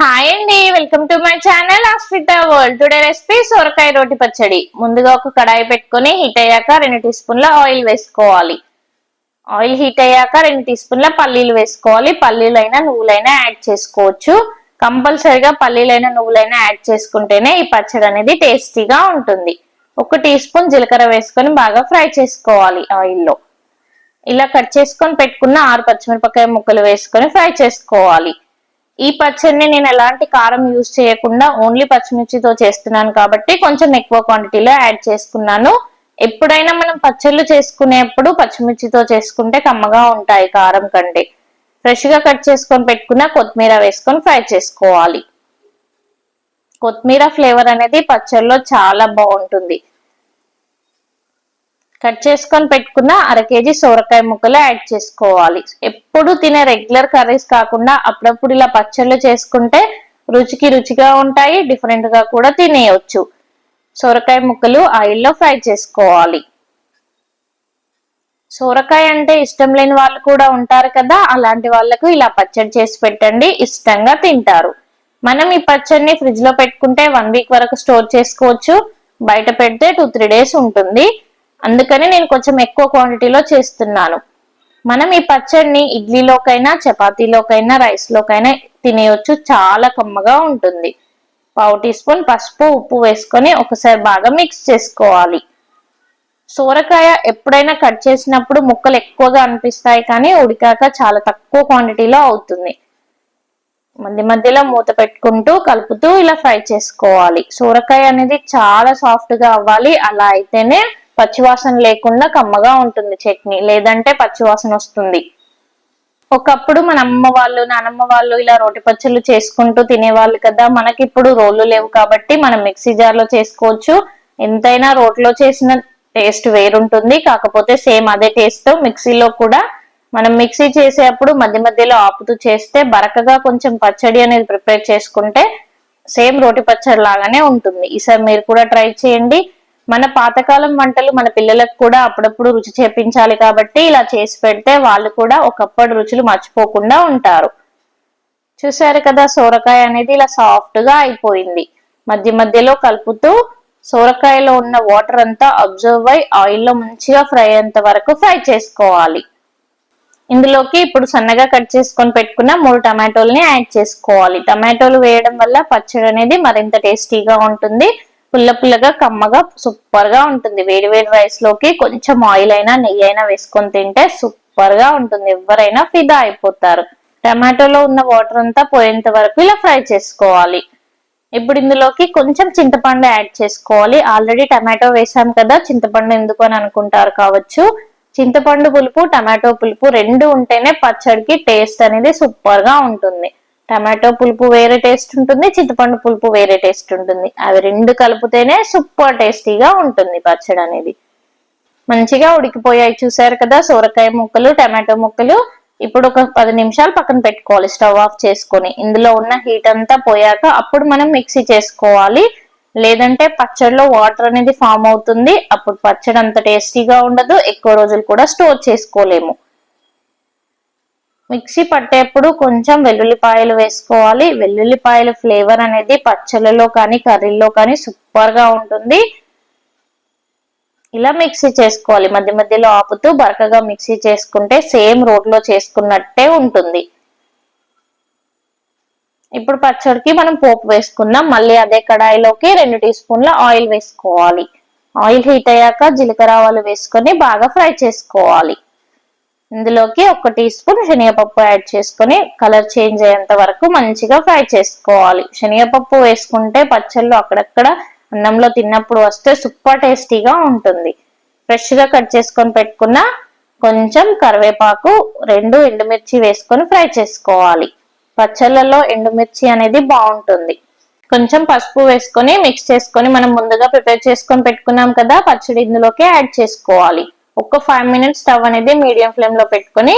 Hi అండి, welcome to my channel Asmita world. Today recipe సొరకాయ రోటి పచ్చడి. ముందుగా ఒక కడాయి పెట్టుకొని హీట్ అయ్యాక 2 టీ స్పూన్ల ఆయిల్ వేసుకోవాలి. ఆయిల్ హీట్ అయ్యాక 2 టీ స్పూన్ల పల్లీలు వేసుకోవాలి. పల్లీలైనా నువ్వులైనా యాడ్ చేసుకోవచ్చు. కంపల్సరిగా పల్లీలైనా నువ్వులైనా యాడ్ చేసుకుంటేనే ఈ పచ్చడి అనేది టేస్టీగా ఉంటుంది. 1 టీ స్పూన్ జీలకర్ర వేసుకొని బాగా ఫ్రై చేసుకోవాలి ఆయిల్లో. ఇలా కట్ చేసుకొని పెట్టుకున్న 6 పచ్చిమిరపకాయ ముక్కలు వేసుకొని ఫ్రై చేసుకోవాలి. ఈ పచ్చడిని నేను ఎలాంటి కారం యూజ్ చేయకుండా ఓన్లీ పచ్చిమిర్చితో చేస్తున్నాను కాబట్టి కొంచెం ఎక్కువ క్వాంటిటీలో యాడ్ చేసుకున్నాను. ఎప్పుడైనా మనం పచ్చళ్ళు చేసుకునేప్పుడు పచ్చిమిర్చితో చేసుకుంటే కమ్మగా ఉంటాయి కారం కంటే. ఫ్రెష్ గా కట్ చేసుకొని పెట్టుకున్న కొత్తిమీర వేసుకొని ఫ్రై చేసుకోవాలి. కొత్తిమీర ఫ్లేవర్ అనేది పచ్చళ్ళలో చాలా బాగుంటుంది. కట్ చేసుకొని పెట్టుకున్న 1/2 కేజీ సొరకాయ ముక్కలు యాడ్ చేసుకోవాలి. ఎప్పుడు తినే రెగ్యులర్ కర్రీస్ కాకుండా అప్పుడప్పుడు ఇలా పచ్చళ్ళు చేసుకుంటే రుచిగా ఉంటాయి, డిఫరెంట్ గా కూడా తినేయొచ్చు. సొరకాయ ముక్కలు ఆయిల్లో ఫ్రై చేసుకోవాలి. సొరకాయ అంటే ఇష్టం లేని వాళ్ళు కూడా ఉంటారు కదా, అలాంటి వాళ్ళకు ఇలా పచ్చడి చేసి పెట్టండి, ఇష్టంగా తింటారు. మనం ఈ పచ్చడిని ఫ్రిడ్జ్ లో పెట్టుకుంటే 1 వీక్ వరకు స్టోర్ చేసుకోవచ్చు. బయట పెడితే 2-3 డేస్ ఉంటుంది. అందుకని నేను కొంచెం ఎక్కువ క్వాంటిటీలో చేస్తున్నాను. మనం ఈ పచ్చడిని ఇడ్లీలోకైనా చపాతీలోకైనా రైస్ లోకైనా తినేయొచ్చు. చాలా కమ్మగా ఉంటుంది. 1/2 టీ స్పూన్ పసుపు, ఉప్పు వేసుకొని ఒకసారి బాగా మిక్స్ చేసుకోవాలి. సొరకాయ ఎప్పుడైనా కట్ చేసినప్పుడు ముక్కలు ఎక్కువగా అనిపిస్తాయి, కానీ ఉడికాక చాలా తక్కువ క్వాంటిటీలో అవుతుంది. మధ్యలో మూత పెట్టుకుంటూ కలుపుతూ ఇలా ఫ్రై చేసుకోవాలి. సొరకాయ అనేది చాలా సాఫ్ట్ గా అవ్వాలి, అలా అయితేనే పచ్చివాసన లేకుండా కమ్మగా ఉంటుంది చట్నీ, లేదంటే పచ్చివాసన వస్తుంది. ఒకప్పుడు మన అమ్మ వాళ్ళు నానమ్మ వాళ్ళు ఇలా రోటి పచ్చళ్ళు చేసుకుంటూ తినేవాళ్ళు కదా. మనకి ఇప్పుడు రోళ్ళు లేవు కాబట్టి మనం మిక్సీ జార్ లో చేసుకోవచ్చు. ఎంతైనా రోట్లో చేసిన టేస్ట్ వేరుంటుంది, కాకపోతే సేమ్ అదే టేస్ట్ మిక్సీలో కూడా మనం మిక్సీ చేసేటప్పుడు మధ్యలో ఆపుతూ చేస్తే బరకగా కొంచెం పచ్చడి అనేది ప్రిపేర్ చేసుకుంటే సేమ్ రోటి పచ్చడి లాగానే ఉంటుంది. ఈసారి మీరు కూడా ట్రై చేయండి. మన పాతకాలం వంటలు మన పిల్లలకు కూడా అప్పుడప్పుడు రుచి చేపించాలి కాబట్టి ఇలా చేసి పెడితే వాళ్ళు కూడా ఒకప్పటి రుచులు మర్చిపోకుండా ఉంటారు. చూసారు కదా, సొరకాయ అనేది ఇలా సాఫ్ట్ గా అయిపోయింది. మధ్యలో కలుపుతూ సొరకాయలో ఉన్న వాటర్ అంతా అబ్జర్వ్ అయి ఆయిల్లో మంచిగా ఫ్రై అయ్యేంత వరకు ఫ్రై చేసుకోవాలి. ఇందులోకి ఇప్పుడు సన్నగా కట్ చేసుకొని పెట్టుకున్న 3 టమాటోల్ని యాడ్ చేసుకోవాలి. టమాటోలు వేయడం వల్ల పచ్చడి అనేది మరింత టేస్టీగా ఉంటుంది. పుల్లగా కమ్మగా సూపర్ గా ఉంటుంది. వేడి రైస్ లోకి కొంచెం ఆయిల్ అయినా నెయ్యి అయినా వేసుకొని తింటే సూపర్ గా ఉంటుంది. ఎవరైనా ఫిదా అయిపోతారు. టమాటోలో ఉన్న వాటర్ అంతా పోయేంత వరకు ఇలా ఫ్రై చేసుకోవాలి. ఇప్పుడు ఇందులోకి కొంచెం చింతపండు యాడ్ చేసుకోవాలి. ఆల్రెడీ టమాటో వేసాం కదా, చింతపండు ఎందుకు అని అనుకుంటారు కావచ్చు. చింతపండు పులుపు టమాటో పులుపు 2 ఉంటేనే పచ్చడికి టేస్ట్ అనేది సూపర్ గా ఉంటుంది. టమాటో పులుపు వేరే టేస్ట్ ఉంటుంది, చింతపండు పులుపు వేరే టేస్ట్ ఉంటుంది. అవి 2 కలిపితేనే సూపర్ టేస్టీగా ఉంటుంది పచ్చడి అనేది. మంచిగా ఉడికిపోయాయి చూసారు కదా సొరకాయ ముక్కలు, టమాటో ముక్కలు. ఇప్పుడు ఒక 10 నిమిషాలు పక్కన పెట్టుకోవాలి స్టవ్ ఆఫ్ చేసుకొని. ఇందులో ఉన్న హీట్ అంతా పోయాక అప్పుడు మనం మిక్సీ చేసుకోవాలి. లేదంటే పచ్చడిలో వాటర్ అనేది ఫామ్ అవుతుంది. అప్పుడు పచ్చడి అంత టేస్టీగా ఉండదు, ఎక్కువ రోజులు కూడా స్టోర్ చేసుకోలేము. మిక్సీ పట్టేప్పుడు కొంచెం వెల్లుల్లిపాయలు వేసుకోవాలి. వెల్లుల్లిపాయల ఫ్లేవర్ అనేది పచ్చళ్ళలో కానీ కర్రీల్లో కానీ సూపర్ గా ఉంటుంది. ఇలా మిక్సీ చేసుకోవాలి. మధ్యలో ఆపుతూ బరకగా మిక్సీ చేసుకుంటే సేమ్ రోట్లో చేసుకున్నట్టే ఉంటుంది. ఇప్పుడు పచ్చడికి మనం పోపు వేసుకుందాం. మళ్ళీ అదే కడాయిలోకి 2 టీ స్పూన్ల ఆయిల్ వేసుకోవాలి. ఆయిల్ హీట్ అయ్యాక జీలకర్ర ఆవాలు వేసుకొని బాగా ఫ్రై చేసుకోవాలి. ఇందులోకి 1 టీ స్పూన్ శనగపప్పు యాడ్ చేసుకొని కలర్ చేంజ్ అయ్యేంత వరకు మంచిగా ఫ్రై చేసుకోవాలి. శనగపప్పు వేసుకుంటే పచ్చళ్ళు అక్కడక్కడ అన్నంలో తిన్నప్పుడు వస్తే సూపర్ టేస్టీగా ఉంటుంది. ఫ్రెష్ గా కట్ చేసుకొని పెట్టుకున్న కొంచెం కరివేపాకు, 2 ఎండుమిర్చి వేసుకొని ఫ్రై చేసుకోవాలి. పచ్చళ్ళలో ఎండుమిర్చి అనేది బాగుంటుంది. కొంచెం పసుపు వేసుకొని మిక్స్ చేసుకొని మనం ముందుగా ప్రిపేర్ చేసుకొని పెట్టుకున్నాం కదా పచ్చడి, ఇందులోకి యాడ్ చేసుకోవాలి. ఒక 5 మినిట్స్ స్టవ్ అనేది మీడియం ఫ్లేమ్ లో పెట్టుకొని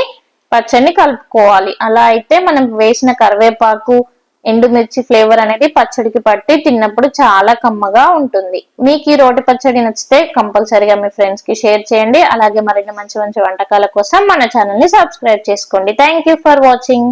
పచ్చడిని కలుపుకోవాలి. అలా అయితే మనం వేసిన కరివేపాకు, ఎండుమిర్చి ఫ్లేవర్ అనేది పచ్చడికి పట్టి తిన్నప్పుడు చాలా కమ్మగా ఉంటుంది. మీకు ఈ రోటి పచ్చడి నచ్చితే కంపల్సరీగా మీ ఫ్రెండ్స్ కి షేర్ చేయండి. అలాగే మరిన్ని మంచి వంటకాల కోసం మన ఛానల్ ని సబ్స్క్రైబ్ చేసుకోండి. Thank you for watching.